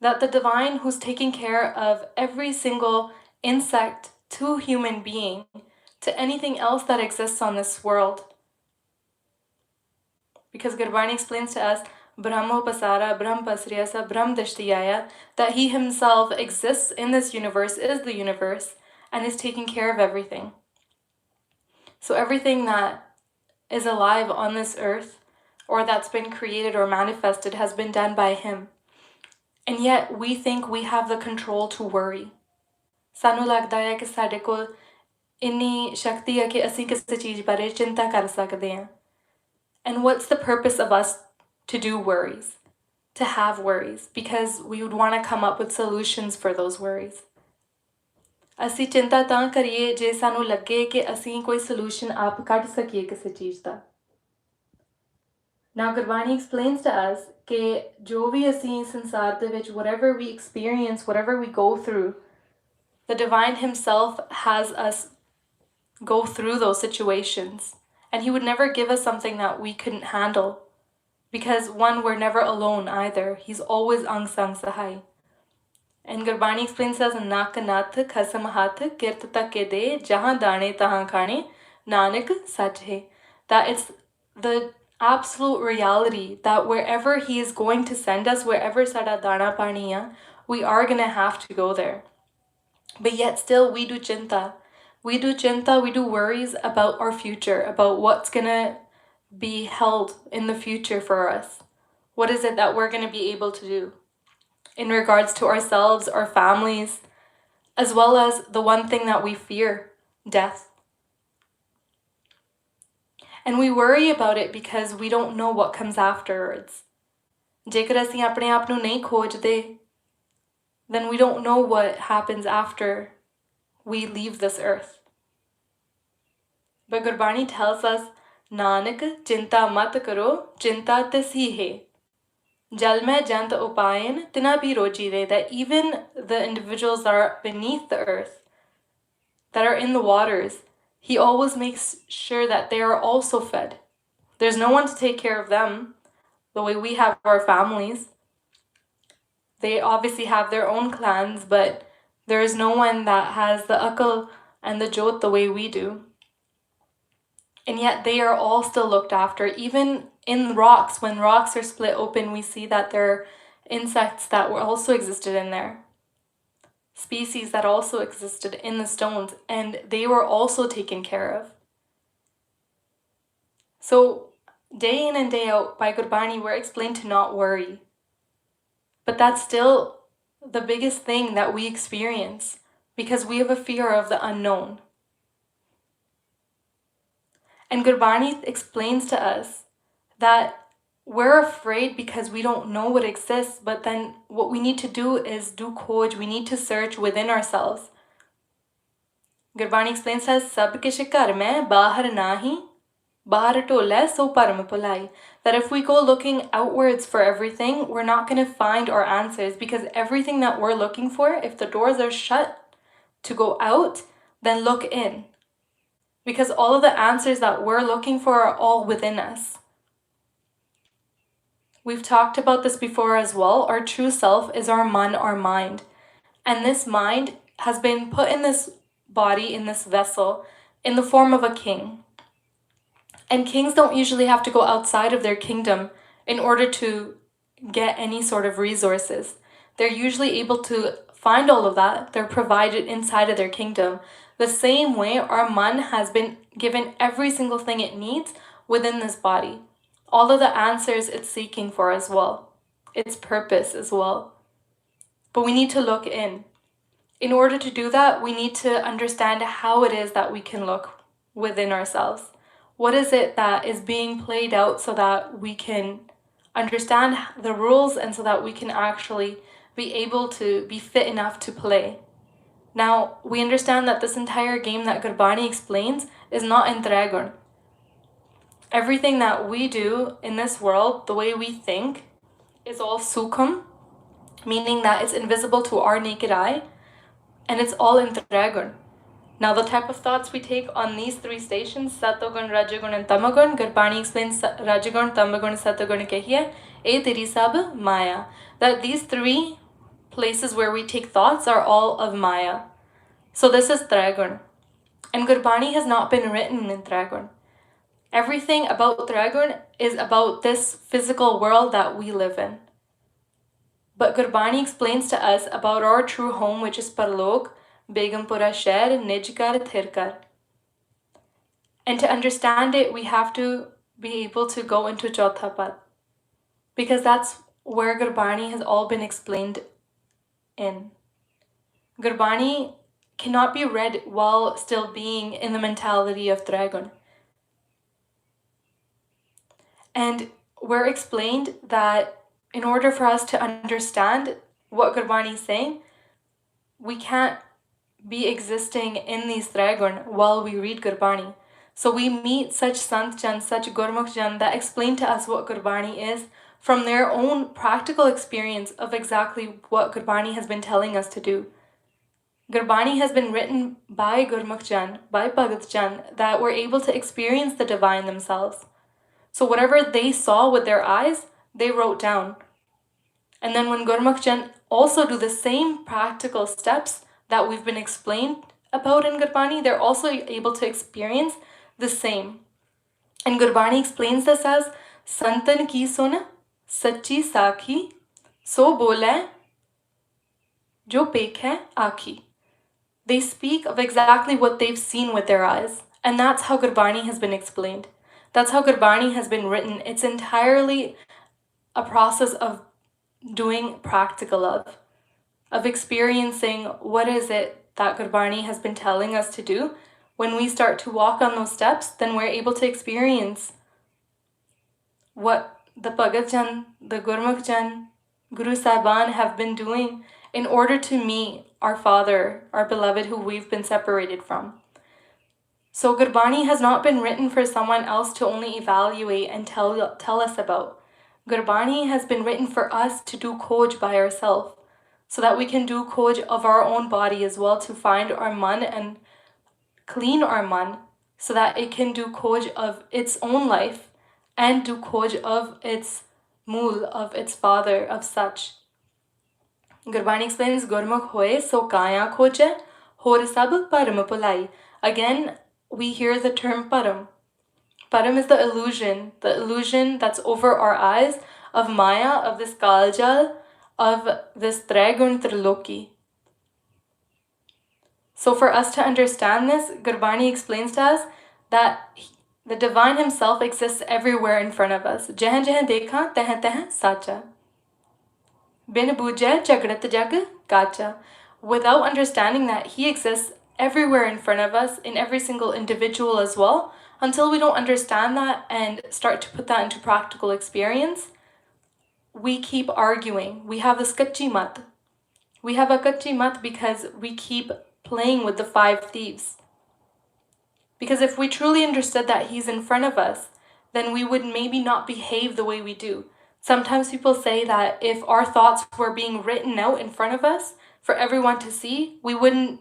that the divine who's taking care of every single insect to human being, to anything else that exists on this world. Because Gurbani explains to us, Brahmo Pasara, Brahm Pasriyasa, Brahm Dashtiyaya, that he himself exists in this universe, is the universe, and is taking care of everything. So everything that is alive on this earth, or that's been created or manifested, has been done by him. And yet we think we have the control to worry. Sanu lagda hai ki sade kol ਇੰਨੀ ਸ਼ਕਤੀ ਹੈ ਕਿ ਅਸੀਂ ਕਿਸੇ ਚੀਜ਼ ਬਾਰੇ ਚਿੰਤਾ ਕਰ ਸਕਦੇ ਹਾਂ. And what's the purpose of us to do worries? To have worries, because we would want to come up with solutions for those worries. ਅਸੀਂ ਚਿੰਤਾ ਤਾਂ ਕਰੀਏ ਜੇ ਸਾਨੂੰ ਲੱਗੇ ਕਿ ਅਸੀਂ ਕੋਈ solution ਆਪ ਕੱਢ ਸਕੀਏ ਕਿਸੇ ਚੀਜ਼ ਦਾ. Now Gurbani explains to us ਕਿ ਜੋ ਵੀ ਅਸੀਂ ਸੰਸਾਰ ਦੇ ਵਿੱਚ, whatever we experience, whatever we go through, the divine himself has us go through those situations. And he would never give us something that we couldn't handle. Because one, we're never alone either. He's always ang sang sahai. And Gurbani explains as nak nath khasam hath kirt take de jahan dane tahan khane nanak sach hai. That it's the absolute reality that wherever he is going to send us, wherever sada dana pani hai, we are going to have to go there. But yet still we do chinta. We do chinta, we do worries about our future, about what's going to be held in the future for us. What is it that we're going to be able to do in regards to ourselves, our families, as well as the one thing that we fear, death. And we worry about it because we don't know what comes afterwards. ਜੇਕਰ ਅਸੀਂ ਆਪਣੇ ਆਪ ਨੂੰ ਨਹੀਂ ਖੋਜਦੇ, then we don't know what happens after we leave this earth. But Gurbani tells us, Nanak, chinta mat karo, chinta tisi hai. Jal mein jant upayan, tina bhi roji de. That even the individuals that are beneath the earth, that are in the waters, he always makes sure that they are also fed. There's no one to take care of them the way we have our families. They obviously have their own clans, but there is no one that has the akal and the jot the way we do. And yet they are all still looked after. Even in rocks, when rocks are split open, we see that there are insects that were also existed in there. Species that also existed in the stones, and they were also taken care of. So day in and day out by Gurbani, we're explained to not worry. But that's still the biggest thing that we experience because we have a fear of the unknown. And Gurbani explains to us that we're afraid because we don't know what exists, but then what we need to do is do khoj, we need to search within ourselves. Gurbani explains to us, Sab kish kar mein bahar nahi, bahar tola so param pulai. That if we go looking outwards for everything, we're not going to find our answers, because everything that we're looking for, if the doors are shut to go out, then look in. Because all of the answers that we're looking for are all within us. We've talked about this before as well. Our true self is our man, our mind. And this mind has been put in this body, in this vessel, in the form of a king. And kings don't usually have to go outside of their kingdom in order to get any sort of resources. They're usually able to find all of that. They're provided inside of their kingdom. The same way our man has been given every single thing it needs within this body. All of the answers it's seeking for as well. Its purpose as well. But we need to look in. In order to do that, we need to understand how it is that we can look within ourselves. What is it that is being played out so that we can understand the rules and so that we can actually be able to be fit enough to play. Now, we understand that this entire game that Gurbani explains is not in Dragon. Everything that we do in this world, the way we think, is all sukham, meaning that it's invisible to our naked eye, and it's all in Dragon. Now, the type of thoughts we take on these three stations, Satogun, Rajagun, and Tamagun, Gurbani explains Rajagun, Tamagun, Satogun kahiye, e teri sab maya. That these three places where we take thoughts are all of Maya. So this is Trigun. And Gurbani has not been written in Trigun. Everything about Trigun is about this physical world that we live in. But Gurbani explains to us about our true home, which is Parlok, Begumpura Sher, Nijkar, Thirkar. And to understand it, we have to be able to go into Chautha Pad, because that's where Gurbani has all been explained in. Gurbani cannot be read while still being in the mentality of Trigun. And we're explained that in order for us to understand what Gurbani is saying, we can't be existing in these Trigun while we read Gurbani. So we meet such Sant Jan, such Gurmukh Jan that explain to us what Gurbani is from their own practical experience of exactly what Gurbani has been telling us to do. Gurbani has been written by Gurmukh Jan, by Bhagat Jan, that were able to experience the divine themselves. So whatever they saw with their eyes, they wrote down. And then when Gurmukh Jan also do the same practical steps that we've been explained about in Gurbani, they're also able to experience the same. And Gurbani explains this as Santan ki sun, sachi sakhi, so bole, jo pekhe akhi. They speak of exactly what they've seen with their eyes. And that's how Gurbani has been explained. That's how Gurbani has been written. It's entirely a process of doing practical love, of experiencing what is it that Gurbani has been telling us to do. When we start to walk on those steps, then we're able to experience what the Bhagat Jan, the Gurmukh Jan, Guru Sahban have been doing in order to meet our Father, our beloved who we've been separated from. So Gurbani has not been written for someone else to only evaluate and tell us about. Gurbani has been written for us to do khoj by ourselves, so that we can do khoj of our own body as well, to find our man and clean our man, so that it can do khoj of its own life and do khoj of its mool, of its father, of such. Gurbani explains, Gurmukh hoye so kaya khoje, hor sab param pulai. Again, we hear the term param. Param is the illusion that's over our eyes of Maya, of this Kaljal, of this Trigun Triloki. So for us to understand this, Gurbani explains to us that the divine himself exists everywhere in front of us. Jahan jahan dekha, tahan tahan sacha. Bin bujhe jagrat jag kacha. Without understanding that he exists everywhere in front of us, in every single individual as well, until we don't understand that and start to put that into practical experience, we keep arguing. We have this kachi mat. We have a kachi mat because we keep playing with the five thieves. Because if we truly understood that he's in front of us, then we would maybe not behave the way we do. Sometimes people say that if our thoughts were being written out in front of us for everyone to see, we wouldn't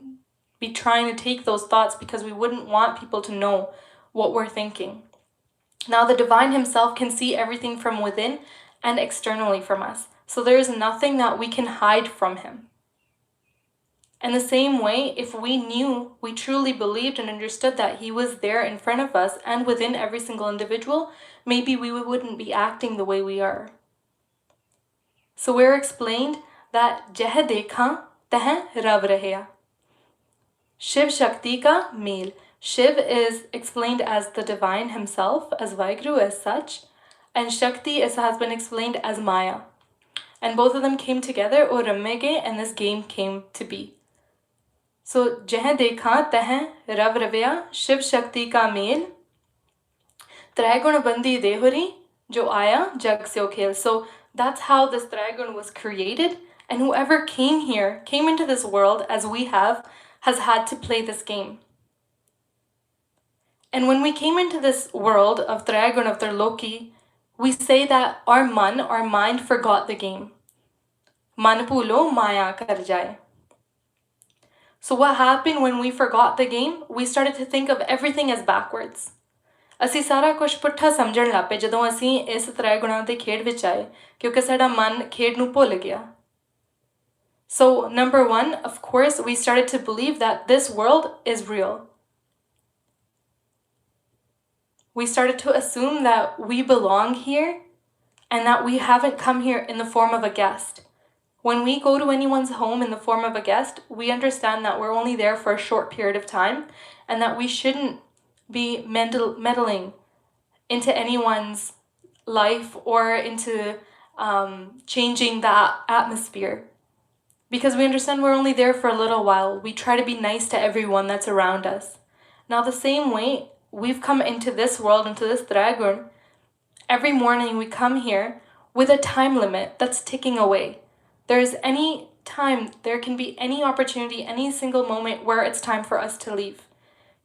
be trying to take those thoughts because we wouldn't want people to know what we're thinking. Now the divine himself can see everything from within and externally from us. So there is nothing that we can hide from him. And the same way, if we knew, we truly believed and understood that he was there in front of us and within every single individual, maybe we wouldn't be acting the way we are. So we're explained that Jeh dekha, teh rav raheya. Shiv Shakti ka mel. Shiv is explained as the divine himself, as Vaheguru, as such, and Shakti has been explained as Maya. And both of them came together, or Rammege, and this game came to be. So, Jeh dekha teh rav raveya, Shiv Shakti ka mel, Trigun bandi dehuri, jo aya jag se khel. So that's how this Trigun was created, and whoever came here, came into this world as we have, has had to play this game. And when we came into this world of Trigun, of Triloki, we say that our mind forgot the game. Man pulo maya kar jaye. So what happened when we forgot the game? We started to think of everything as backwards. ਅਸੀਂ ਸਾਰਾ ਕੁਝ ਪੁੱਠਾ ਸਮਝਣ ਲੱਗ ਪਏ ਜਦੋਂ ਅਸੀਂ ਇਸ ਤ੍ਰੈ ਗੁਣਾਂ ਦੇ ਖੇਡ ਵਿੱਚ ਆਏ, ਕਿਉਂਕਿ ਸਾਡਾ ਮਨ ਖੇਡ ਨੂੰ ਭੁੱਲ ਗਿਆ. So number one, of course, we started to believe that this world is real. We started to assume that we belong here and that we haven't come here in the form of a guest. When we go to anyone's home in the form of a guest, we understand that we're only there for a short period of time and that we shouldn't be meddling into anyone's life or into changing that atmosphere. Because we understand we're only there for a little while. We try to be nice to everyone that's around us. Now the same way, we've come into this world, into this dragon. Every morning we come here with a time limit that's ticking away. There's any time, there can be any opportunity, any single moment where it's time for us to leave.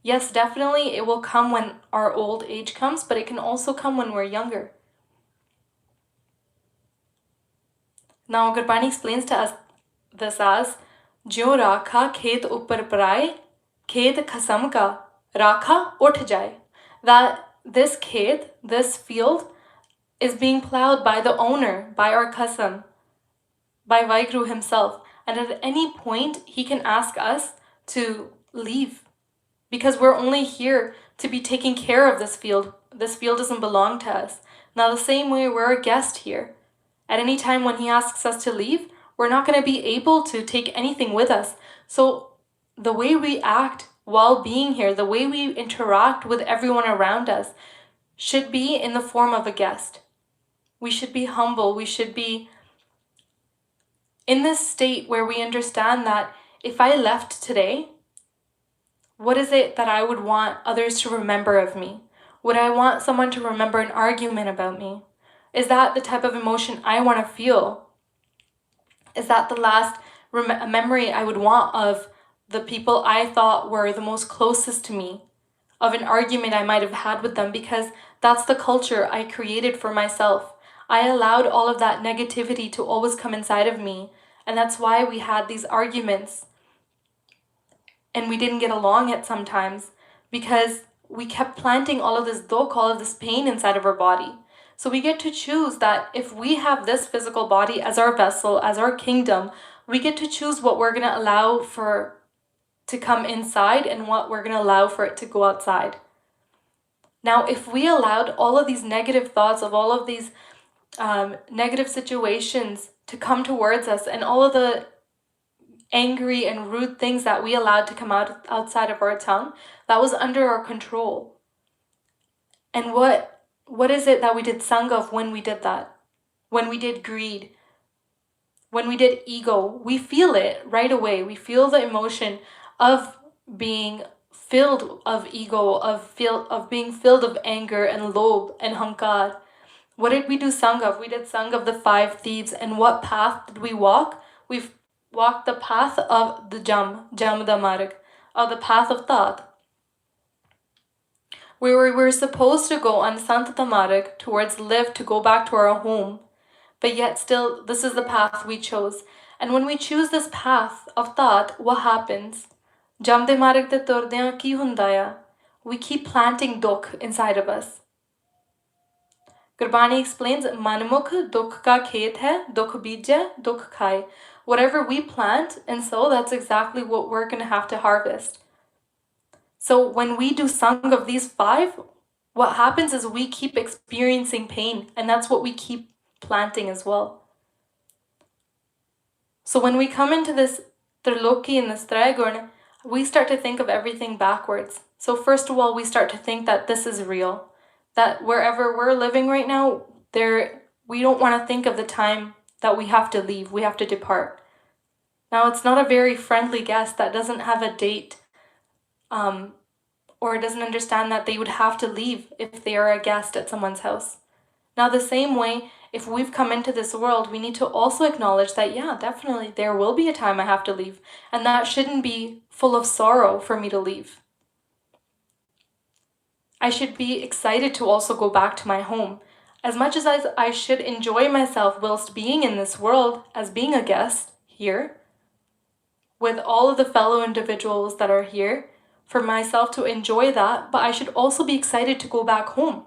Yes, definitely it will come when our old age comes, but it can also come when we're younger. Now Gurbani explains to us this as, "Jo rakha khet upar praye, khet khasam ka, rakha uth jaye." That this khet, this field, is being plowed by the owner, by our Qasam, by Vaheguru himself. And at any point, he can ask us to leave because we're only here to be taking care of this field. This field doesn't belong to us. Now, the same way we're a guest here. At any time when he asks us to leave, we're not going to be able to take anything with us. So the way we act while being here, the way we interact with everyone around us should be in the form of a guest. We should be humble. We should be in this state where we understand that if I left today, what is it that I would want others to remember of me? Would I want someone to remember an argument about me? Is that the type of emotion I want to feel? Is that the last memory I would want of the people I thought were the most closest to me, of an argument I might have had with them? Because that's the culture I created for myself. I allowed all of that negativity to always come inside of me, and that's why we had these arguments and we didn't get along at sometimes, because we kept planting all of this dukh, all of this pain inside of our body. So we get to choose that if we have this physical body as our vessel, as our kingdom, we get to choose what we're going to allow for to come inside and what we're going to allow for it to go outside. Now, if we allowed all of these negative thoughts of all of these negative situations to come towards us, and all of the angry and rude things that we allowed to come outside of our tongue, that was under our control. And what is it that we did sang of when we did that? When we did greed, when we did ego, we feel it right away. We feel the emotion of being filled of ego, of being filled of anger and lobh and hankar. What did we do sang of? We did sang of the 5 thieves. And what path did we walk? We've walked the path of the jam da marg, of the path of thought. We were supposed to go on Sant Marg towards live, to go back to our home. But yet still, this is the path we chose. And when we choose this path of thought, what happens? Jam de marg te turdeyan ki hundaya? We keep planting dukh inside of us. Gurbani explains, Manmukh dukh ka khet hai, dukh bijya, dukh khai. Whatever we plant and sow, that's exactly what we're going to have to harvest. So when we do sang of these 5, what happens is we keep experiencing pain, and that's what we keep planting as well. So when we come into this Triloki and this Trigurn, we start to think of everything backwards. So first of all, we start to think that this is real, that wherever we're living right now, we don't want to think of the time that we have to leave, we have to depart. Now, it's not a very friendly guest that doesn't have a date, or doesn't understand that they would have to leave if they are a guest at someone's house. Now, the same way, if we've come into this world, we need to also acknowledge that, yeah, definitely, there will be a time I have to leave, and that shouldn't be full of sorrow for me to leave. I should be excited to also go back to my home. As much as I should enjoy myself whilst being in this world as being a guest here, with all of the fellow individuals that are here, for myself to enjoy that, but I should also be excited to go back home.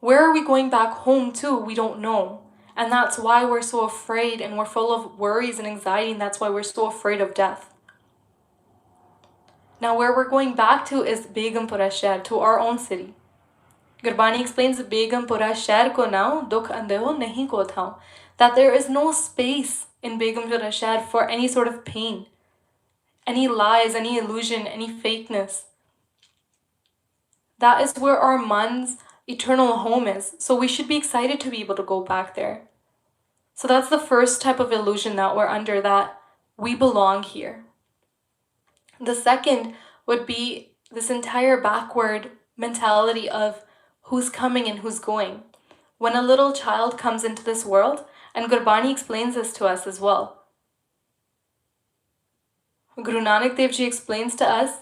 Where are we going back home to? We don't know. And that's why we're so afraid, and we're full of worries and anxiety, and that's why we're so afraid of death. Now where we're going back to is Begumpura Shahr, to our own city. Gurbani explains Begumpura Shahr ko now dukh andeho nahi ko thao, that there is no space in Begumpura Shahr for any sort of pain, any lies, any illusion, any fakeness. That is where our man's eternal home is. So we should be excited to be able to go back there. So that's the first type of illusion that we're under, that we belong here. The second would be this entire backward mentality of who's coming and who's going. When a little child comes into this world, and Gurbani explains this to us as well. Guru Nanak Dev Ji explains to us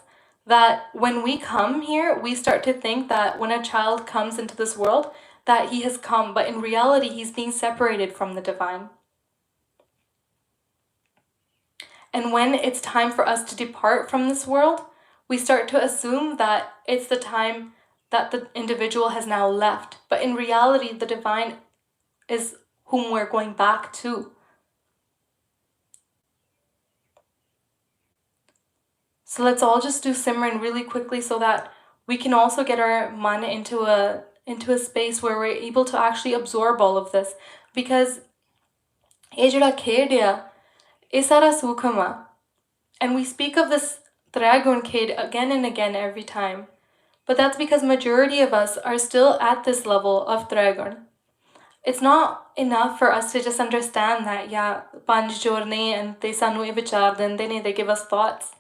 that when we come here, we start to think that when a child comes into this world, that he has come, but in reality, he's being separated from the divine. And when it's time for us to depart from this world, we start to assume that it's the time that the individual has now left. But in reality, the divine is whom we're going back to. So let's all just do Simran really quickly so that we can also get our man into a space where we're able to actually absorb all of this. Because ye jehda khed hai, ye sara sukham hai. And we speak of this Dragon kid again and again every time. But that's because majority of us are still at this level of Dragon. It's not enough for us to just understand that, yeah, Damnjot ne and they sanu Vichar dende ne, they give us thoughts.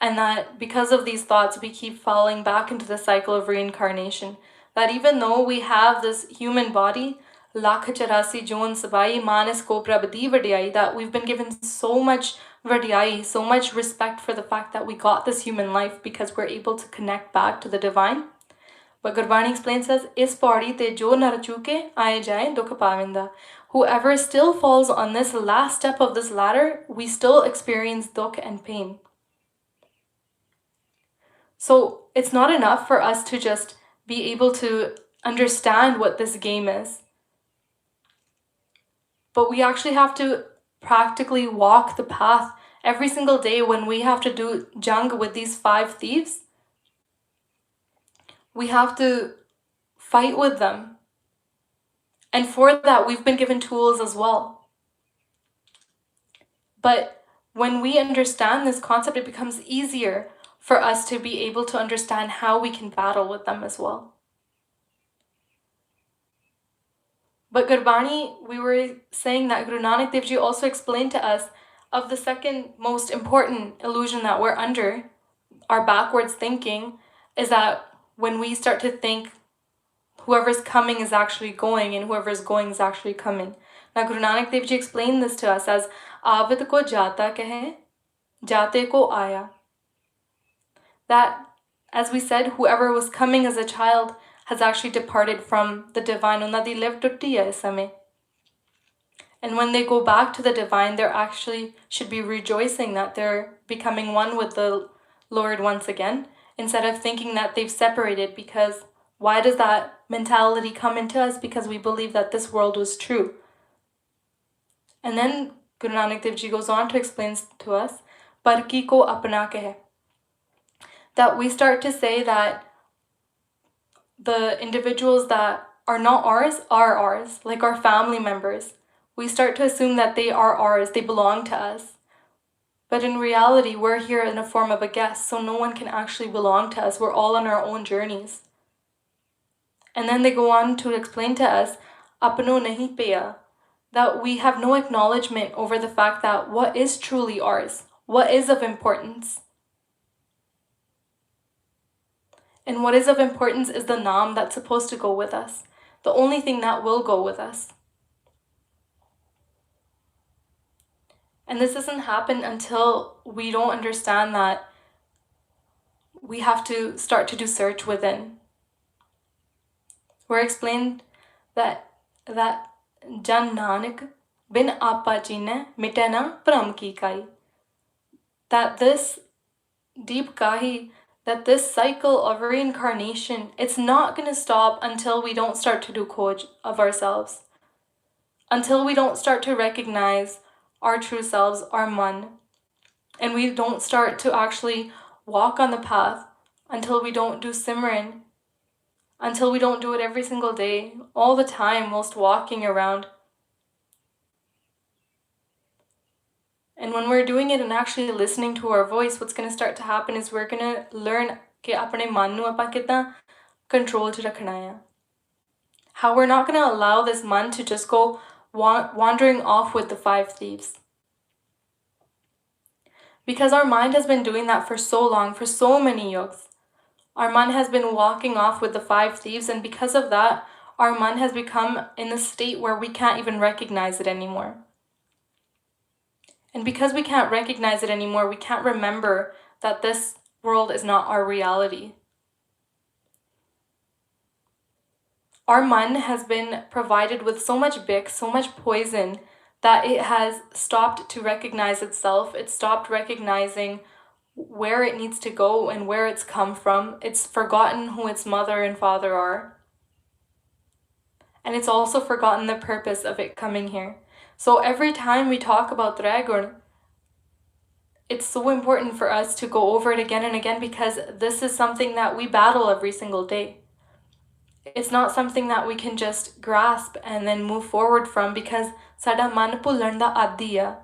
And that because of these thoughts, we keep falling back into the cycle of reincarnation. That even though we have this human body, lakh charasi jon sabai manis ko prabdi vadiyai, that we've been given so much vadiyai, so much respect for the fact that we got this human life because we're able to connect back to the divine. But Gurbani explains as, is paudi te jo nar chuke aaye jaye dukh pavinda. Whoever still falls on this last step of this ladder, we still experience dukh and pain. So it's not enough for us to just be able to understand what this game is. But we actually have to practically walk the path every single day. When we have to do jang with these 5 thieves, we have to fight with them. And for that, we've been given tools as well. But when we understand this concept, it becomes easier for us to be able to understand how we can battle with them as well. But Gurbani, we were saying that Guru Nanak Dev Ji also explained to us of the second most important illusion that we're under, our backwards thinking, is that when we start to think whoever's coming is actually going and whoever's going is actually coming. Now Guru Nanak Dev Ji explained this to us as Avid ko jata kahe, jate ko aaya. That, as we said, whoever was coming as a child has actually departed from the divine. Unna di live tutti hai is samay. And when they go back to the divine, they actually should be rejoicing that they're becoming one with the Lord once again, instead of thinking that they've separated. Because why does that mentality come into us? Because we believe that this world was true. And then Guru Nanak Dev Ji goes on to explain to us, Parki ko apna kahe. That we start to say that the individuals that are not ours are ours, like our family members. We start to assume that they are ours, they belong to us. But in reality, we're here in a form of a guest, so no one can actually belong to us. We're all on our own journeys. And then they go on to explain to us, apno nahi peya, that we have no acknowledgement over the fact that what is truly ours, what is of importance. And what is of importance is the naam that's supposed to go with us, the only thing that will go with us. And this doesn't happen until we don't understand that we have to start to do search within. We're explained that Jan Nanak bin Apa Jine Mitena Pram Ki Kai. That this deep kahi, that this cycle of reincarnation, it's not going to stop until we don't start to do khoj of ourselves. until we don't start to recognize our true selves, our man, and we don't start to actually walk on the path, until we don't do Simran, until we don't do it every single day, all the time, whilst walking around. And when we're doing it and actually listening to our voice, what's going to start to happen is we're going to learn कि अपने मन नू आपां किद्दां control च रखना है. How we're not going to allow this man to just go wandering off with the 5 thieves. Because our mind has been doing that for so long, for so many yugs. Our man has been walking off with the 5 thieves, and because of that, our man has become in a state where we can't even recognize it anymore. And because we can't recognize it anymore, we can't remember that this world is not our reality. Our man has been provided with so much bick, so much poison, that it has stopped to recognize itself. It stopped recognizing where it needs to go and where it's come from. It's forgotten who its mother and father are. And it's also forgotten the purpose of it coming here. So every time we talk about Dragon, it's so important for us to go over it again and again, because this is something that we battle every single day. It's not something that we can just grasp and then move forward from, because sada man bhullan da aadi hai.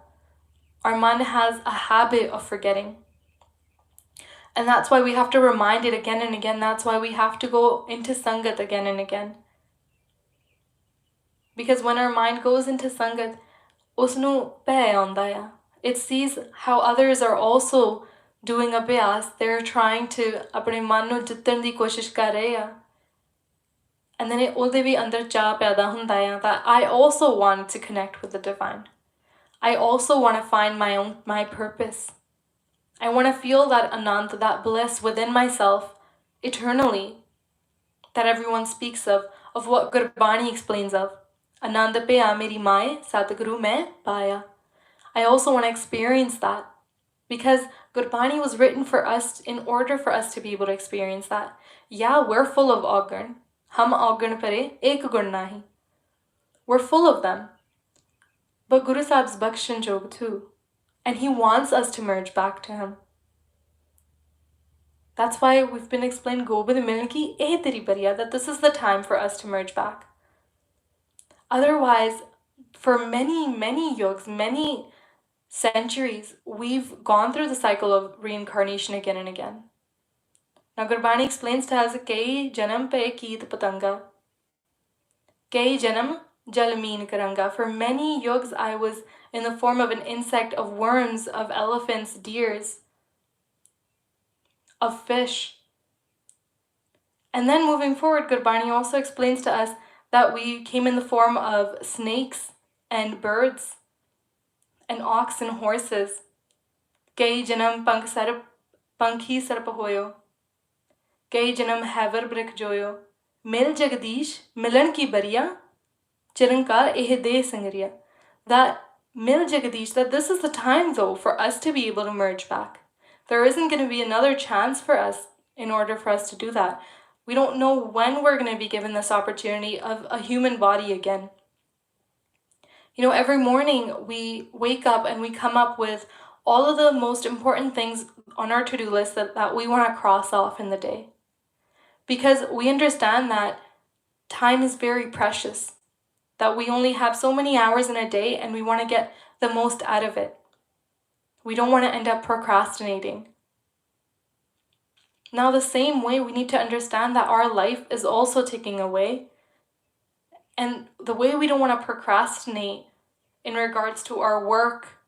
Our man has a habit of forgetting. And that's why we have to remind it again and again. That's why we have to go into Sangat again and again. Because when our mind goes into Sangat, usnu peh aunda hai. It sees how others are also doing abhyas. They're trying to apne man nu jittan di koshish kar rahe hai. And then it ਉਹਦੇ ਵੀ ਅੰਦਰ ਚਾਹ ਪੈਦਾ ਹੁੰਦਾ ਹੈ that I also want to connect with the divine. I also want to find my purpose. I want to feel that anand, that bliss within myself eternally, that everyone speaks of what Gurbani explains of. Anand piya meri mai, Satguru mein paya. I also want to experience that, because Gurbani was written for us in order for us to be able to experience that. Yeah, we're full of augurn. Hum augurn pare, ek gun nahi. We're full of them. But Guru Sahib's bakshan jog too. And he wants us to merge back to him. That's why we've been explained Gobind Milne ki eh teri bariya, that this is the time for us to merge back. Otherwise, for many, many yugs, many centuries, we've gone through the cycle of reincarnation again and again. Now Gurbani explains to us, Kei janam pe keet patanga. Kei janam jalmeen karanga. For many yugs, I was in the form of an insect, of worms, of elephants, deers, of fish. And then moving forward, Gurbani also explains to us that we came in the form of snakes and birds and ox and horses. Kei janam pankhi sarp hoyo. Kei janam haver brick joyo. Mil jagdish milan ki bariya. Chirankar eh de sangriya. That mil jagdish, that this is the time though for us to be able to merge back. There isn't going to be another chance for us in order for us to do that. We don't know when we're going to be given this opportunity of a human body again. You know, every morning we wake up and we come up with all of the most important things on our to-do list that we want to cross off in the day. Because we understand that time is very precious, that we only have so many hours in a day and we want to get the most out of it. We don't want to end up procrastinating. Now, the same way, we need to understand that our life is also ticking away. And the way we don't want to procrastinate in regards to our work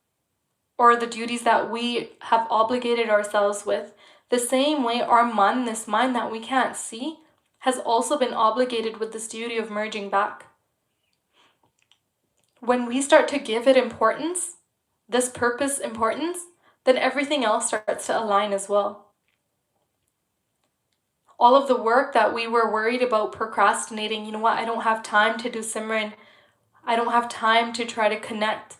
or the duties that we have obligated ourselves with, the same way our man, this mind that we can't see, has also been obligated with this duty of merging back. When we start to give it importance, this purpose importance, then everything else starts to align as well. All of the work that we were worried about procrastinating, you know what, I don't have time to do Simran, I don't have time to try to connect,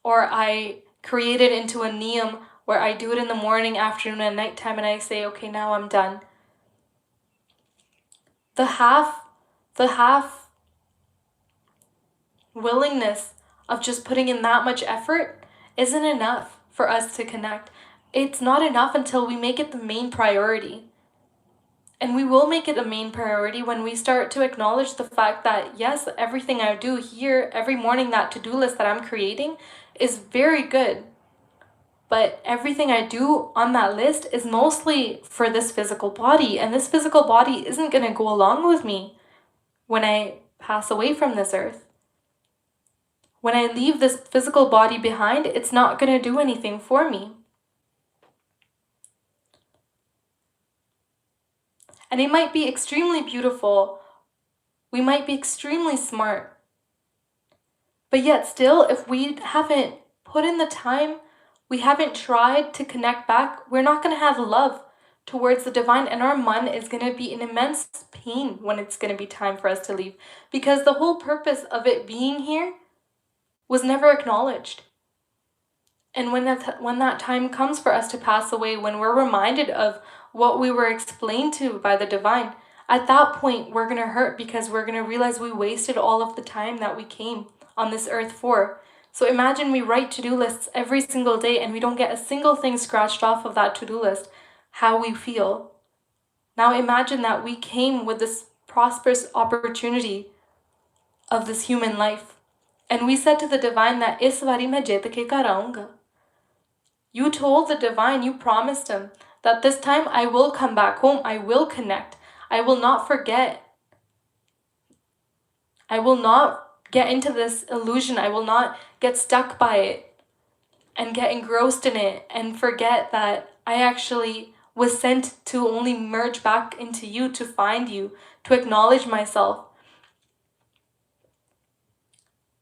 or I create it into a niyam where I do it in the morning, afternoon, and nighttime, and I say, okay, now I'm done. The half willingness of just putting in that much effort isn't enough for us to connect. It's not enough until we make it the main priority. And we will make it a main priority when we start to acknowledge the fact that, yes, everything I do here, every morning, that to-do list that I'm creating is very good. But everything I do on that list is mostly for this physical body. And this physical body isn't going to go along with me when I pass away from this earth. When I leave this physical body behind, it's not going to do anything for me. And it might be extremely beautiful. We might be extremely smart. But yet still, if we haven't put in the time, we haven't tried to connect back, we're not going to have love towards the divine, and our man is going to be in immense pain when it's going to be time for us to leave, because the whole purpose of it being here was never acknowledged. And when that time comes for us to pass away, when we're reminded of what we were explained to by the divine, at that point we're going to hurt, because we're going to realize we wasted all of the time that we came on this earth for. So imagine we write to-do lists every single day and we don't get a single thing scratched off of that to-do list, how we feel. Now imagine that we came with this prosperous opportunity of this human life, and we said to the divine that is vari main jit ke ghar aaunga. You told the divine, you promised him that this time I will come back home, I will connect, I will not forget, I will not get into this illusion, I will not get stuck by it and get engrossed in it and forget that I actually was sent to only merge back into you, to find you, to acknowledge myself.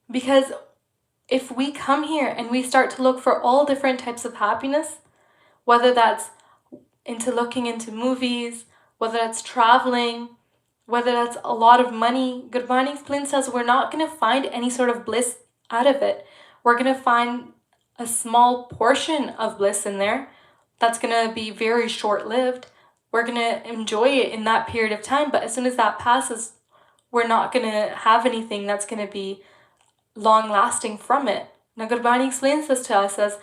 Because if we come here and we start to look for all different types of happiness, whether that's looking into movies, whether that's traveling, whether that's a lot of money, Gurbani explains says we're not going to find any sort of bliss out of it. We're going to find a small portion of bliss in there that's going to be very short-lived. We're going to enjoy it in that period of time, but as soon as that passes, we're not going to have anything that's going to be long-lasting from it. Now Gurbani explains this to us as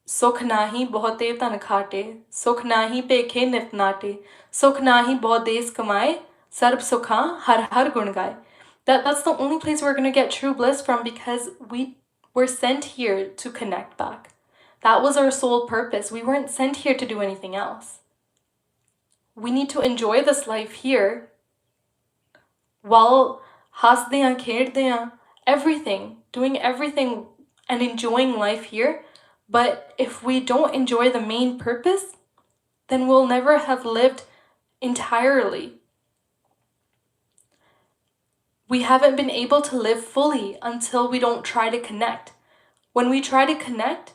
Sukh nahi bahote tan khate, sukh nahi pekhe nit nate, sukh nahi bahut des kamaye, sarb sukha har har gun gaye. That's the only place we're going to get true bliss from, because we were sent here to connect back. That was our sole purpose. We weren't sent here to do anything else. We need to enjoy this life here while hasde hain, khelde hain, everything, doing everything and enjoying life here. But if we don't enjoy the main purpose, then we'll never have lived entirely. We haven't been able to live fully until we don't try to connect. When we try to connect,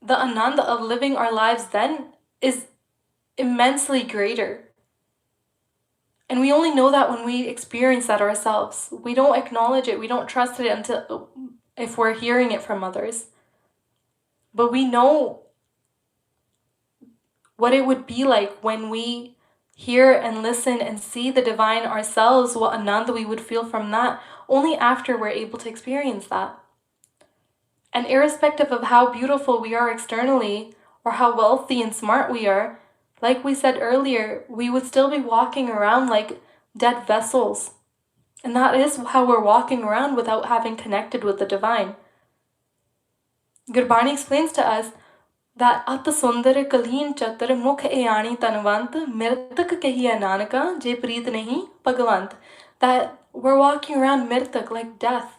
the anand of living our lives then is immensely greater. And we only know that when we experience that ourselves. We don't acknowledge it, we don't trust it until if we're hearing it from others. But we know what it would be like when we hear and listen and see the divine ourselves, what ananda we would feel from that, only after we're able to experience that. And irrespective of how beautiful we are externally or how wealthy and smart we are, like we said earlier, we would still be walking around like dead vessels. And that is how we're walking around without having connected with the divine. Gurbani explains to us that At Sundar Kaleen Chatar Mukh Ayani Tanvant Mirtak Kahiya Nanaka Je Preet Nahi Bhagavant. That we're walking around mirtak, like death.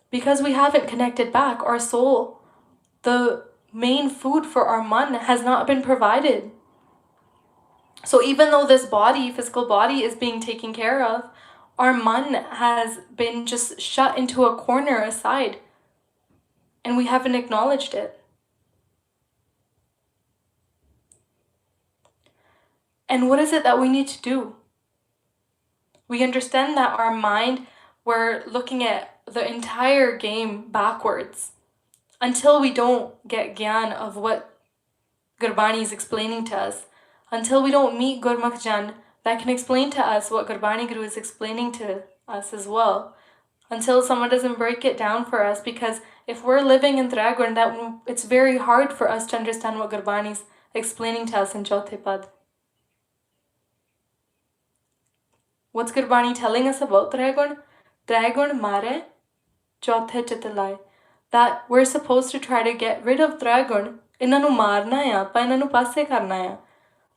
Because we haven't connected back, our soul, the main food for our man, has not been provided. So even though this body, physical body, is being taken care of, our man has been just shut into a corner aside, and we haven't acknowledged it. And what is it that we need to do? We understand that our mind, we're looking at the entire game backwards until we don't get gyan of what Gurbani is explaining to us, until we don't meet Gurmukh Jan that can explain to us what Gurbani Guru is explaining to us as well, until someone doesn't break it down for us, because if we're living in Tragun, that it's very hard for us to understand what Gurbani is explaining to us in Chauthe Pad. What's Gurbani telling us about Tragun? Tragun mare Chauthe Chitalai. That we're supposed to try to get rid of Tragun. Inanu marna ya, pa inanu passe karna ya.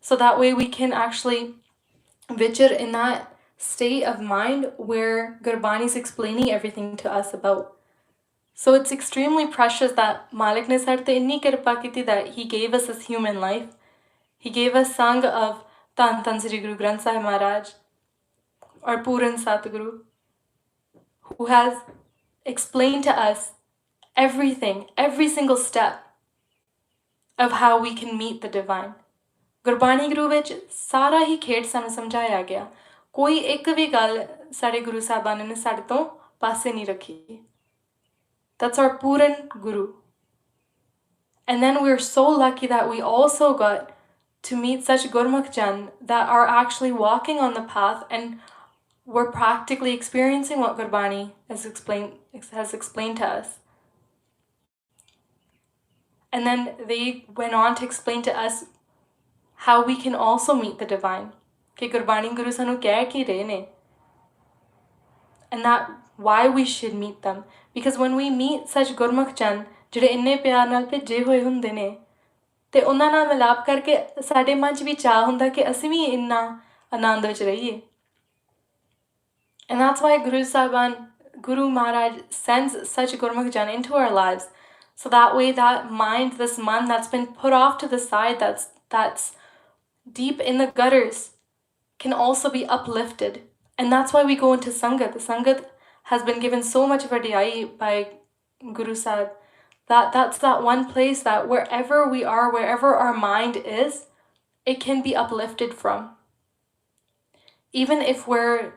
So that way we can actually Vichar in that state of mind where Gurbani is explaining everything to us about. So it's extremely precious that Malik ne sarte inni kirpa kiti that he gave us this human life. He gave us sang of Tan Tan Sri Guru Granth Sahib Maharaj, our Puran Satguru, who has explained to us everything, every single step of how we can meet the divine. Gurbani Guru vich sara hi khed sanu samjhaya gaya. Koi ek vi gal sade Guru Sahiban ne sade to passe nahi rakhi. That's our Puran Guru. And then we're so lucky that we also got to meet such Gurmukh Jan that are actually walking on the path, and we're practically experiencing what Gurbani has explained to us. And then they went on to explain to us how we can also meet the divine. Ke Gurbani Guru sanu keh ki rahe ne. And that why we should meet them. Because when we meet such Gurmukh Jan, ਜਿਹੜੇ ਇੰਨੇ ਪਿਆਰ ਨਾਲ ਭੇਜੇ ਹੋਏ ਹੁੰਦੇ ਨੇ, ਤੇ ਉਹਨਾਂ ਨਾਲ ਮਿਲਾਪ ਕਰਕੇ ਸਾਡੇ ਮਨ 'ਚ ਵੀ ਚਾਹ ਹੁੰਦਾ ਕਿ ਅਸੀਂ ਵੀ ਇੰਨਾ ਆਨੰਦ ਵਿੱਚ ਰਹੀਏ. And that's why Guru Maharaj sends such Gurmukh Jan into our lives. So that way that mind, this man that's been put off to the side, that's deep in the gutters, can also be uplifted. And that's why we go into Sangat. The Sangat has been given so much vadiyai by Guru Sahib. That's that one place that wherever we are, wherever our mind is, it can be uplifted from. Even if we're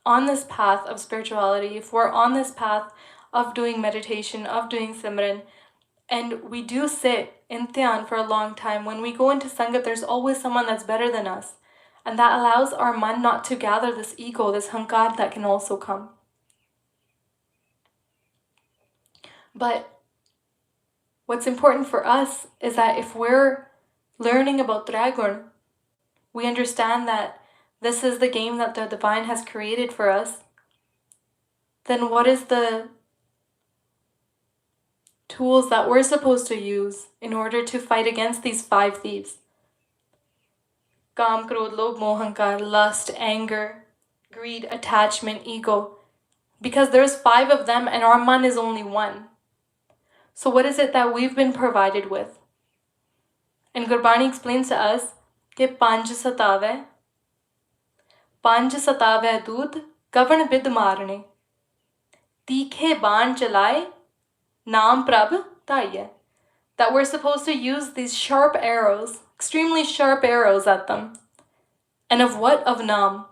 on this path of spirituality, if we're on this path of doing meditation, of doing Simran, and we do sit in Dhyan for a long time, when we go into Sangat, there's always someone that's better than us. And that allows our man not to gather this ego, this hankar that can also come. But what's important for us is that if we're learning about Tragun, we understand that this is the game that the divine has created for us, then what is the tools that we're supposed to use in order to fight against these 5 thieves? Kam, Krodh, Lobh, Moh, Hankar, lust, anger, greed, attachment, ego. Because there's 5 of them and our man is only 1. So what is it that we've been provided with? And Gurbani explains to us that Panj satave dood kavan bid marne. Tikhe baan chalai naam prabh taiye. That we're supposed to use these sharp arrows, extremely sharp arrows at them. And of what? Of Naam.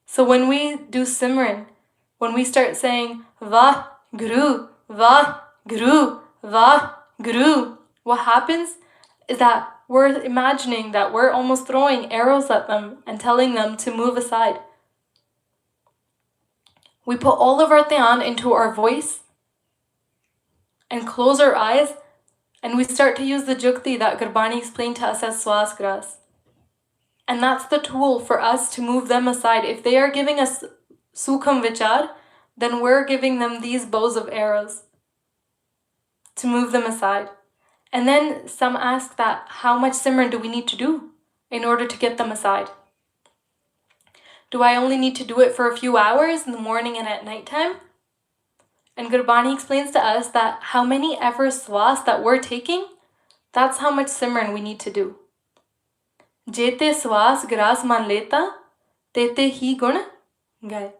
So when we do Simran, when we start saying Vah Guru, Vah Guru, Vah Guru, what happens is that we're imagining that we're almost throwing arrows at them and telling them to move aside. We put all of our dhyan into our voice and close our eyes, and we start to use the jukti that Gurbani explained to us as Swas Gras. And that's the tool for us to move them aside. If they are giving us Sukham Vichar, then we're giving them these bows of arrows to move them aside. And then some ask that how much Simran do we need to do in order to get them aside? Do I only need to do it for a few hours in the morning and at nighttime? And Gurbani explains to us that how many ever swas that we're taking, that's how much Simran we need to do. Jete swas gras man leta, tete hi gun gai.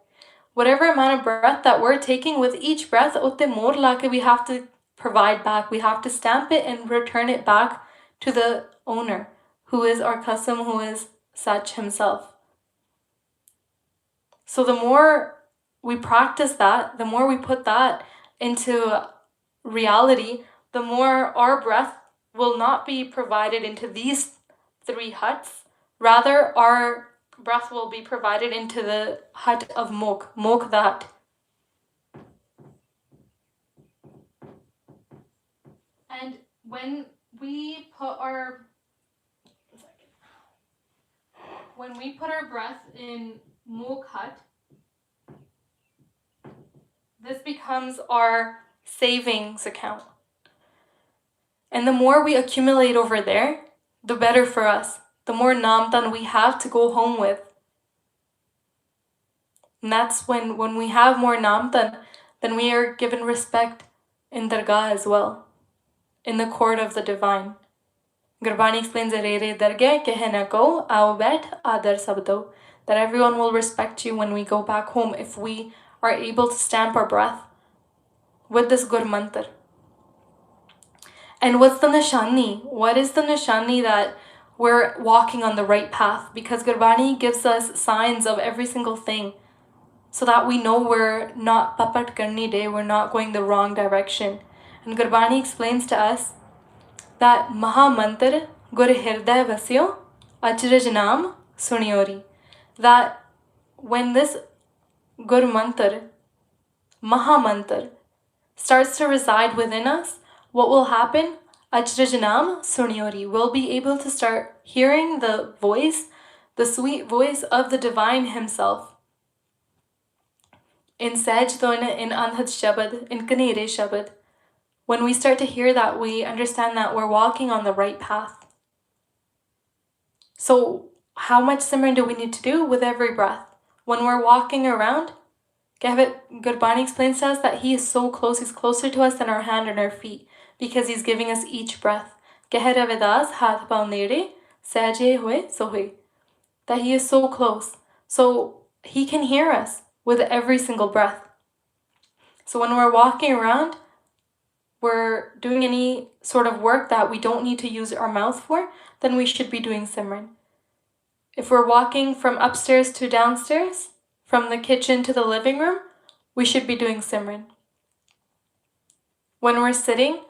Whatever amount of breath that we're taking, with each breath, utte more lake we have to provide back. We have to stamp it and return it back to the owner, who is our Qasam, who is Sach himself. So the more we practice that, the more we put that into reality, the more our breath will not be provided into these 3 huts. Rather, our breath will be provided into the hut of Mok, the hut. And when we put our breath in Mok hut, this becomes our savings account. And the more we accumulate over there, the better for us. The more namtan we have to go home with. And that's when we have more namtan, then we are given respect in Dargah as well, in the court of the divine. Gurbani explains that everyone will respect you when we go back home if we are able to stamp our breath with this Gur mantra. And what's the nishani? What is the nishani that we're walking on the right path? Because Gurbani gives us signs of every single thing so that we know we're not papat karni de, we're not going the wrong direction. And Gurbani explains to us that Maha Mantra Gur Hirday Vasyo Achraj Naam Suniori. That when this Gur Mantra, Maha Mantra, starts to reside within us, what will happen? Achraj Naam Suniori. We'll be able to start hearing the voice, the sweet voice of the divine himself. In Sajdona, in Andhad Shabad, in Kanere Shabad. When we start to hear that, we understand that we're walking on the right path. So how much Simran do we need to do with every breath? When we're walking around, Gurbani explains to us that he is so close, he's closer to us than our hand and our feet, because he's giving us each breath. That he is so close. So he can hear us with every single breath. So when we're walking around, we're doing any sort of work that we don't need to use our mouth for, then we should be doing Simran. If we're walking from upstairs to downstairs, from the kitchen to the living room, we should be doing Simran. When we're sitting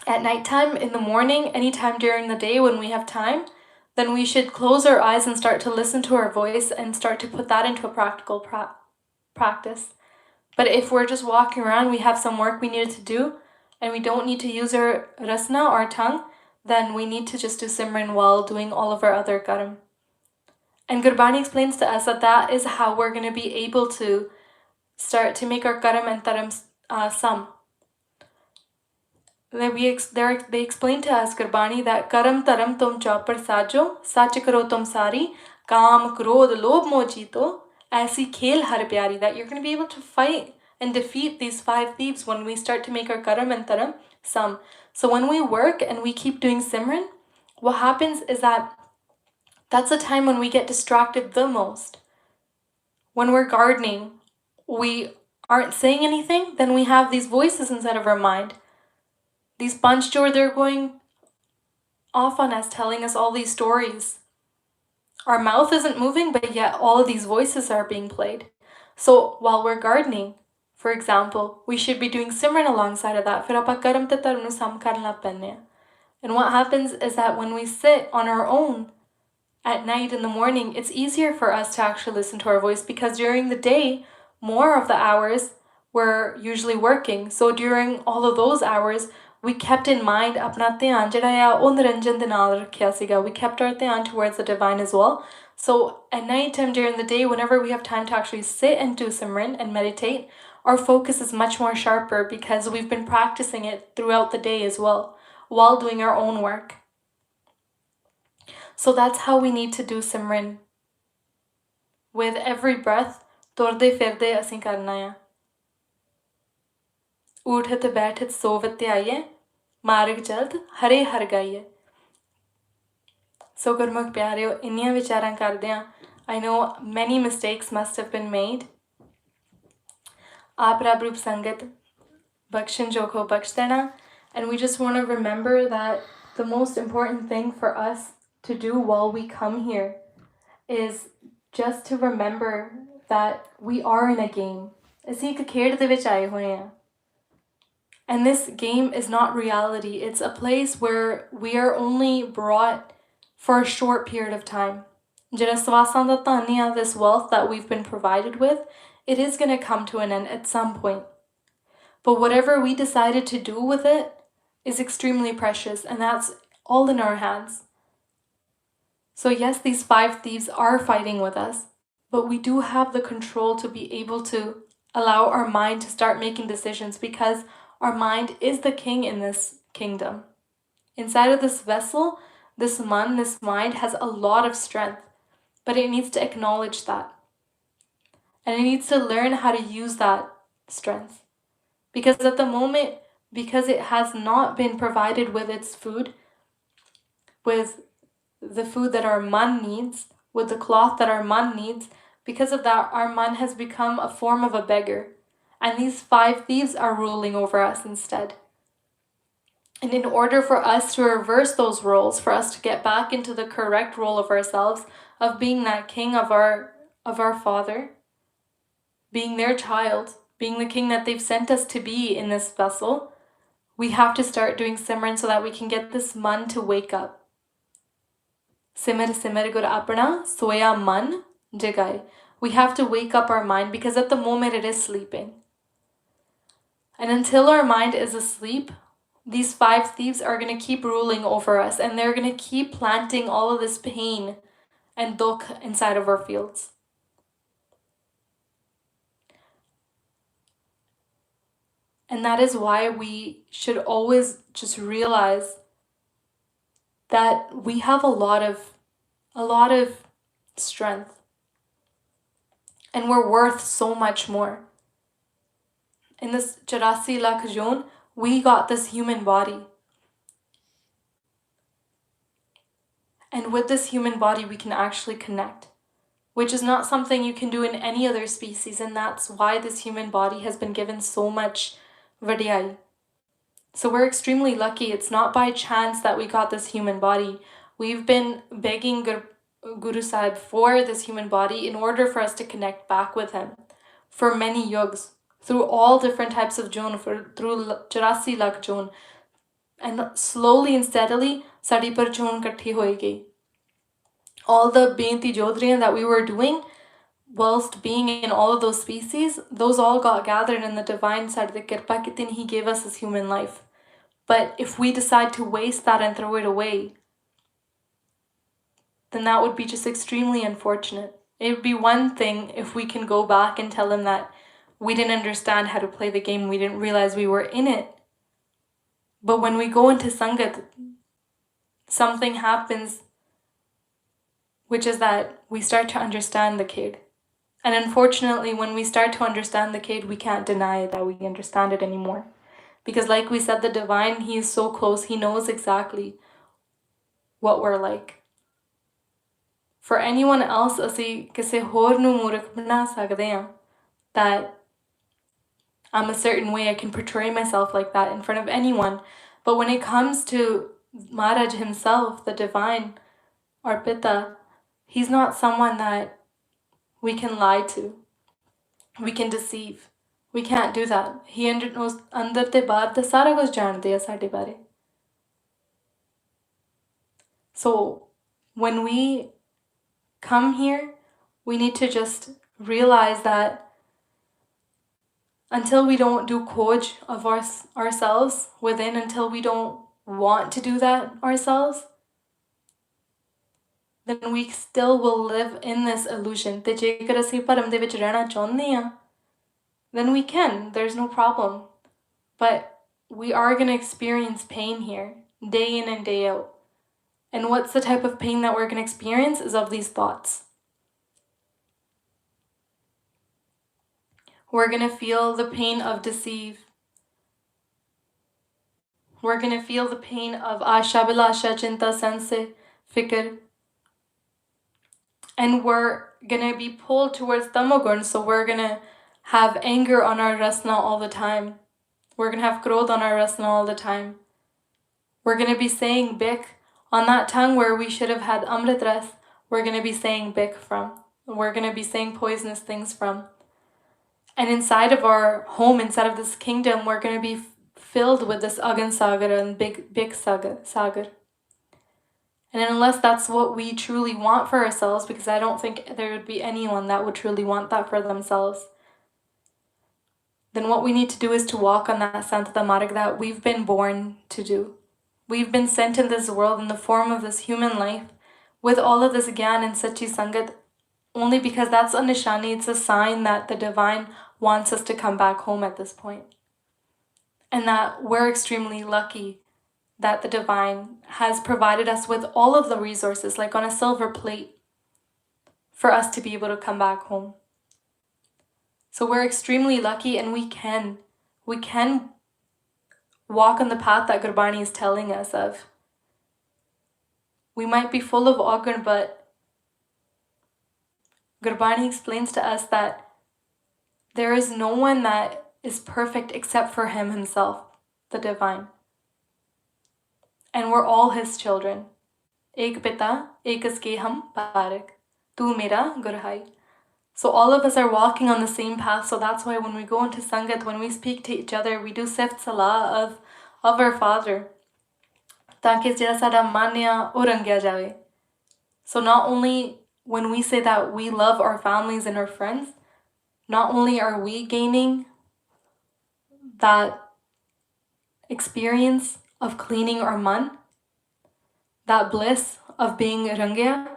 at nighttime, in the morning, anytime during the day when we have time, then we should close our eyes and start to listen to our voice and start to put that into a practical practice. But if we're just walking around, we have some work we need to do, and we don't need to use our rasna, our tongue, then we need to just do Simran while doing all of our other karam. And Gurbani explains to us that that is how we're going to be able to start to make our karam and taram sum. They explain to us, Gurbani, that karam taram tum chaupar sajo, sach karo tum sari, kaam krodh lobh moh jeeto, aisi khel har pyari. That you're going to be able to fight and defeat these 5 thieves when we start to make our karam and taram sum. So when we work and we keep doing Simran, what happens is that that's a time when we get distracted the most. When we're gardening, we aren't saying anything, then we have these voices inside of our mind. These panchjor, they're going off on us, telling us all these stories. Our mouth isn't moving, but yet all of these voices are being played. So while we're gardening, for example, we should be doing Simran alongside of that. And what happens is that when we sit on our own at night, in the morning, it's easier for us to actually listen to our voice, because during the day, more of the hours we're usually working. So during all of those hours, we kept in mind apna dhyan jehda hai oh niranjan de naal rakhiya siga. We kept our dhyan towards the divine as well. So at night time, during the day, whenever we have time to actually sit and do Simran and meditate, our focus is much more sharper because we've been practicing it throughout the day as well, while doing our own work. So that's how we need to do Simran. With every breath, torde firde asin karna hai. Udhat baithat sovat aiye, marg jald hare har gaiye. So Gurmukh pyareo, inniyan vicharan kardeyan, I know many mistakes must have been made. Aap Rab Roop Sangat Bakshan Jokho Baksh, and we just want to remember that the most important thing for us to do while we come here is just to remember that we are in a game. ਅਸੀਂ ਇੱਕ ਖੇਡ ਦੇ ਵਿੱਚ ਆਏ ਹੋਏ ਹਾਂ. And this game is not reality. It's a place where we are only brought for a short period of time. ਜਿਹੜਾ ਸਵਾਸਾਂ ਦਾ ਧਨ ਆ, this wealth that we've been provided with, it is going to come to an end at some point. But whatever we decided to do with it is extremely precious, and that's all in our hands. So yes, these 5 thieves are fighting with us, but we do have the control to be able to allow our mind to start making decisions, because our mind is the king in this kingdom. Inside of this vessel, this mind has a lot of strength, but it needs to acknowledge that. And it needs to learn how to use that strength. Because at the moment, because it has not been provided with its food, with the food that our man needs, with the cloth that our man needs, because of that, our man has become a form of a beggar. And these 5 thieves are ruling over us instead. And in order for us to reverse those roles, for us to get back into the correct role of ourselves, of being that king of our Father, being their child, being the king that they've sent us to be in this vessel, we have to start doing Simran so that we can get this man to wake up. Simar simar gur apna soya man jagai. We have to wake up our mind, because at the moment it is sleeping. And until our mind is asleep, these 5 thieves are going to keep ruling over us, and they're going to keep planting all of this pain and dukh inside of our fields. And that is why we should always just realize that we have a lot of strength, and we're worth so much more. In this 84 lakh zone, we got this human body. And with this human body, we can actually connect, which is not something you can do in any other species, and that's why this human body has been given so much vadiyai. So we're extremely lucky. It's not by chance that we got this human body. We've been begging Guru Sahib for this human body in order for us to connect back with him for many yugs, through all different types of June, through 84 lakh June. And slowly and steadily, sadi par June kathi hoi gayi. All the Beinti Jodhriyan that we were doing, whilst being in all of those species, those all got gathered in the divine side of the Kirpa Kitin. He gave us this human life. But if we decide to waste that and throw it away, then that would be just extremely unfortunate. It would be one thing if we can go back and tell him that we didn't understand how to play the game, we didn't realize we were in it. But when we go into Sangat, something happens, which is that we start to understand the kid. And unfortunately, when we start to understand the kid, we can't deny that we understand it anymore. Because like we said, the divine, he is so close, he knows exactly what we're like. For anyone else, ਅਸੀਂ ਕਿਸੇ ਹੋਰ ਨੂੰ ਮੂਰਖ ਬਣਾ ਸਕਦੇ ਹਾਂ, that I'm a certain way, I can portray myself like that in front of anyone. But when it comes to Maharaj himself, the divine, our Pitta, he's not someone that we can lie to, we can deceive. We can't do that. He knows ਅੰਦਰ ਤੇ ਬਾਹਰ ਦਾ ਸਾਰਾ ਕੁਝ ਜਾਣਦੇ ਆ ਸਾਡੇ ਬਾਰੇ. So when we come here, we need to just realize that until we don't do khoj of ourselves within, until we don't want to do that ourselves, then we still will live in this illusion. ਤੇ ਜੇਕਰ ਅਸੀਂ ਭਰਮ ਦੇ ਵਿੱਚ ਰਹਿਣਾ ਚਾਹੁੰਦੇ ਹਾਂ, then we can, there's no problem. But we are going to experience pain here, day in and day out. And what's the type of pain that we're going to experience is of these thoughts. We're going to feel the pain of deceive. We're going to feel the pain of asha bilasha chinta sanse fikr. And we're going to be pulled towards tamagun, so we're going to have anger on our rasna all the time. We're going to have krodh on our rasna all the time. We're going to be saying bik on that tongue where we should have had amrit ras. We're going to be saying bik from. We're going to be saying poisonous things from. And inside of our home, inside of this kingdom, we're going to be filled with this agan sagar and big sagar. And unless that's what we truly want for ourselves, because I don't think there would be anyone that would truly want that for themselves, then what we need to do is to walk on that Santa Marg that we've been born to do. We've been sent in this world in the form of this human life with all of this Gyan and Sachi Sangat only because that's a nishani, it's a sign that the divine wants us to come back home at this point. And that we're extremely lucky that the divine has provided us with all of the resources, like on a silver plate, for us to be able to come back home. So we're extremely lucky, and we can walk on the path that Gurbani is telling us of. We might be full of augun, but Gurbani explains to us that there is no one that is perfect except for him himself, the divine. And we're all his children. Ek pita, ek iske hum parak. Tu mera gurhai. So all of us are walking on the same path. So that's why when we go into Sangat, when we speak to each other, we do sift salah of our Father. Taaki jehda sada man hai oh rangya jave. So not only when we say that we love our families and our friends, not only are we gaining that experience of cleaning our man, that bliss of being rangya,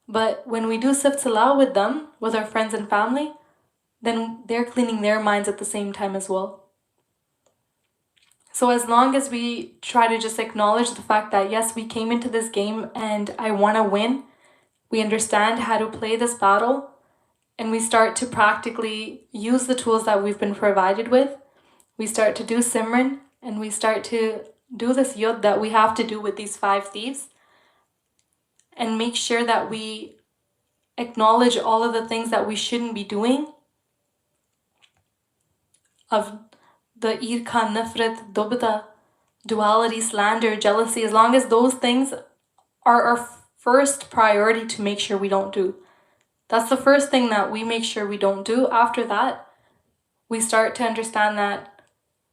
but when we do sift salah with them, with our friends and family, then they're cleaning their minds at the same time as well. So as long as we try to just acknowledge the fact that yes, we came into this game and I want to win, we understand how to play this battle, and we start to practically use the tools that we've been provided with, we start to do Simran, and we start to do this yud that we have to do with these 5 thieves, and make sure that we acknowledge all of the things that we shouldn't be doing, of the irka, nafrat, dubda, duality, slander, jealousy, as long as those things are our first priority to make sure we don't do. That's the first thing that we make sure we don't do. After that, we start to understand that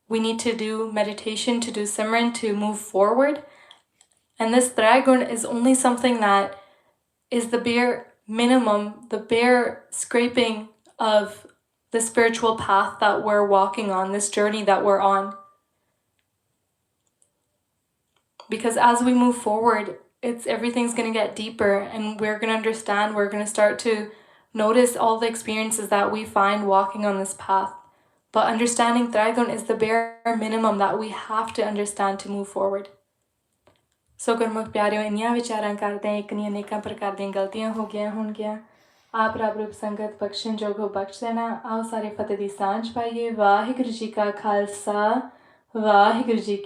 we need to do meditation, to do Simran, to move forward. And this Trigun is only something that is the bare minimum, the bare scraping of the spiritual path that we're walking on, this journey that we're on. Because as we move forward, everything's going to get deeper, and we're going to understand, we're going to start to notice all the experiences that we find walking on this path. But understanding Trigun is the bare minimum that we have to understand to move forward. So गुरमुख प्यारियों, इन्नियां विचारां करते हैं, इकनियां अनेकां प्रकार ਦੀਆਂ गलतियां हो गया होणगीਆਂ। आप रब रूप संगत बख्शण जोग हो बख्श देना। आओ सारे फतेह दी सांझ पाइए। वाहिगुरू जी का खालसा, वाहिगुरू जी